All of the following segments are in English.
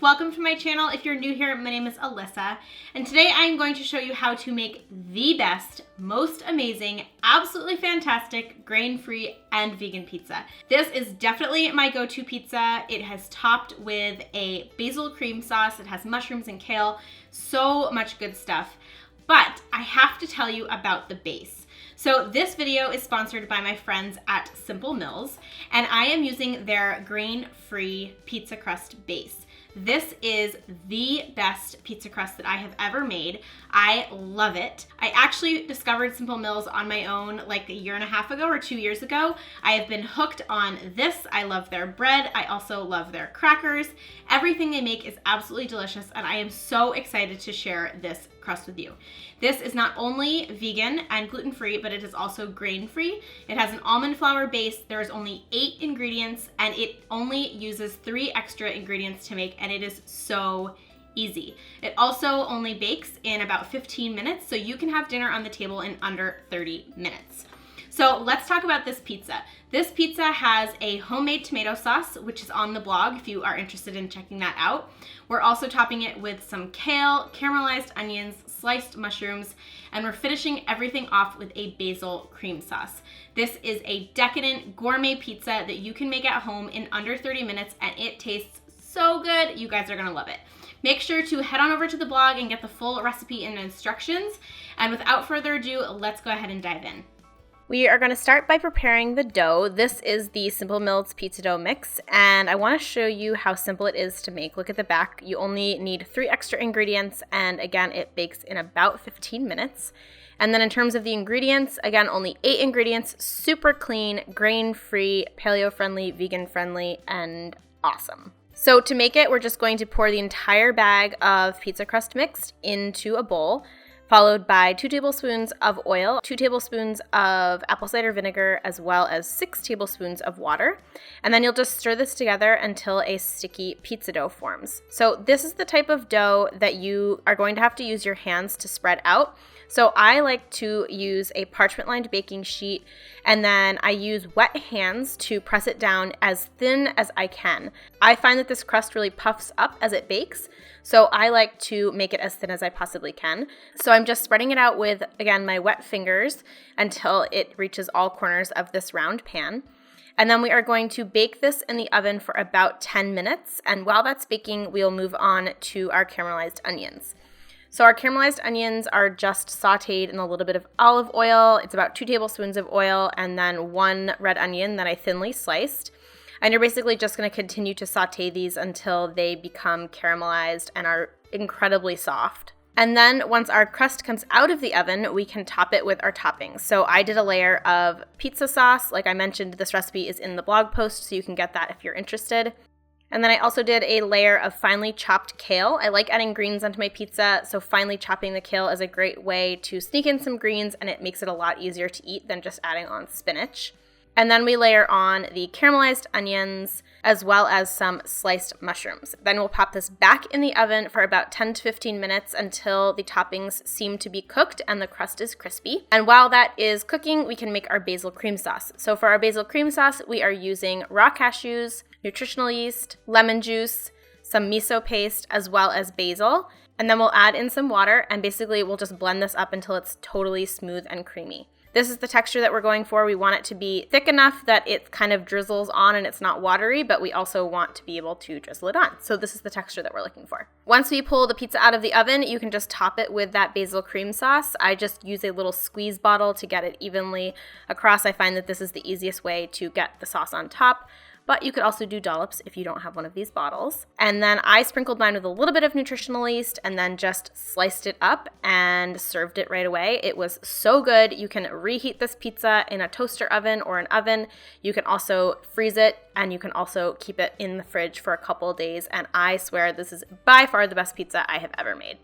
welcome to my channel. If you're new here, my name is Alyssa, and today I'm going to show you how to make the best, most amazing, absolutely fantastic, grain-free and vegan pizza. This is definitely my go-to pizza. It has topped with a basil cream sauce. It has mushrooms and kale, so much good stuff. But I have to tell you about the base. So this video is sponsored by my friends at Simple Mills, and I am using their grain-free pizza crust base. This is the best pizza crust that I have ever made. I love it. I actually discovered Simple Mills on my own like a year and a half ago or 2 years ago. I have been hooked on this. I love their bread. I also love their crackers. Everything they make is absolutely delicious, and I am so excited to share this crust with you. This is not only vegan and gluten-free, but it is also grain-free. It has an almond flour base. There is only 8 ingredients, and it only uses 3 extra ingredients to make, and it is so easy. It also only bakes in about 15 minutes, so you can have dinner on the table in under 30 minutes. So let's talk about this pizza. This pizza has a homemade tomato sauce, which is on the blog if you are interested in checking that out. We're also topping it with some kale, caramelized onions, sliced mushrooms, and we're finishing everything off with a basil cream sauce. This is a decadent gourmet pizza that you can make at home in under 30 minutes, and it tastes so good. You guys are gonna love it. Make sure to head on over to the blog and get the full recipe and instructions. And without further ado, let's go ahead and dive in. We are going to start by preparing the dough. This is the Simple Mills pizza dough mix, and I want to show you how simple it is to make. Look at the back. You only need 3 extra ingredients, and again, it bakes in about 15 minutes. And then in terms of the ingredients, again, only 8 ingredients, super clean, grain-free, paleo-friendly, vegan-friendly, and awesome. So to make it, we're just going to pour the entire bag of pizza crust mix into a bowl, followed by 2 tablespoons of oil, 2 tablespoons of apple cider vinegar, as well as 6 tablespoons of water. And then you'll just stir this together until a sticky pizza dough forms. So this is the type of dough that you are going to have to use your hands to spread out. So I like to use a parchment-lined baking sheet, and then I use wet hands to press it down as thin as I can. I find that this crust really puffs up as it bakes, so I like to make it as thin as I possibly can. So I'm just spreading it out with, again, my wet fingers until it reaches all corners of this round pan. And then we are going to bake this in the oven for about 10 minutes, and while that's baking, we'll move on to our caramelized onions. So our caramelized onions are just sauteed in a little bit of olive oil. It's about 2 tablespoons of oil and then 1 red onion that I thinly sliced. And you're basically just going to continue to saute these until they become caramelized and are incredibly soft. And then once our crust comes out of the oven, we can top it with our toppings. So I did a layer of pizza sauce. Like I mentioned, this recipe is in the blog post, so you can get that if you're interested. And then I also did a layer of finely chopped kale. I like adding greens onto my pizza, so finely chopping the kale is a great way to sneak in some greens, and it makes it a lot easier to eat than just adding on spinach. And then we layer on the caramelized onions as well as some sliced mushrooms. Then we'll pop this back in the oven for about 10 to 15 minutes until the toppings seem to be cooked and the crust is crispy. And while that is cooking, we can make our basil cream sauce. So for our basil cream sauce, we are using raw cashews, nutritional yeast, lemon juice, some miso paste, as well as basil. And then we'll add in some water, and basically we'll just blend this up until it's totally smooth and creamy. This is the texture that we're going for. We want it to be thick enough that it kind of drizzles on and it's not watery, but we also want to be able to drizzle it on. So this is the texture that we're looking for. Once we pull the pizza out of the oven, you can just top it with that basil cream sauce. I just use a little squeeze bottle to get it evenly across. I find that this is the easiest way to get the sauce on top. But you could also do dollops if you don't have one of these bottles. And then I sprinkled mine with a little bit of nutritional yeast and then just sliced it up and served it right away. It was so good. You can reheat this pizza in a toaster oven or an oven. You can also freeze it, and you can also keep it in the fridge for a couple of days. And I swear this is by far the best pizza I have ever made.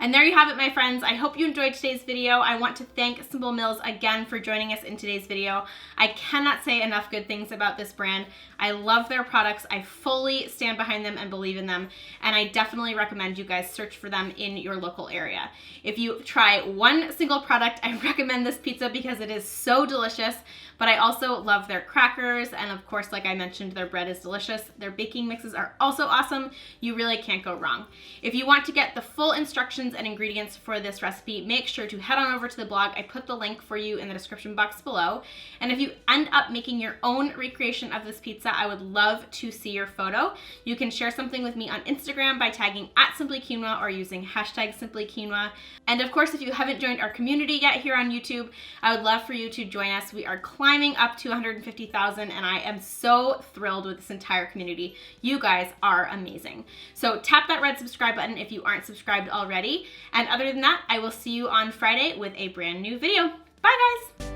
And there you have it, my friends. I hope you enjoyed today's video. I want to thank Simple Mills again for joining us in today's video. I cannot say enough good things about this brand. I love their products. I fully stand behind them and believe in them. And I definitely recommend you guys search for them in your local area. If you try one single product, I recommend this pizza because it is so delicious. But I also love their crackers. And of course, like I mentioned, their bread is delicious. Their baking mixes are also awesome. You really can't go wrong. If you want to get the full instructions and ingredients for this recipe, make sure to head on over to the blog. I put the link for you in the description box below. And if you end up making your own recreation of this pizza, I would love to see your photo. You can share something with me on Instagram by tagging @simplyquinoa or using #simplyquinoa. And of course, if you haven't joined our community yet here on YouTube, I would love for you to join us. We are climbing up to 150,000 and I am so thrilled with this entire community. You guys are amazing. So tap that red subscribe button if you aren't subscribed already. And other than that, I will see you on Friday with a brand new video. Bye guys!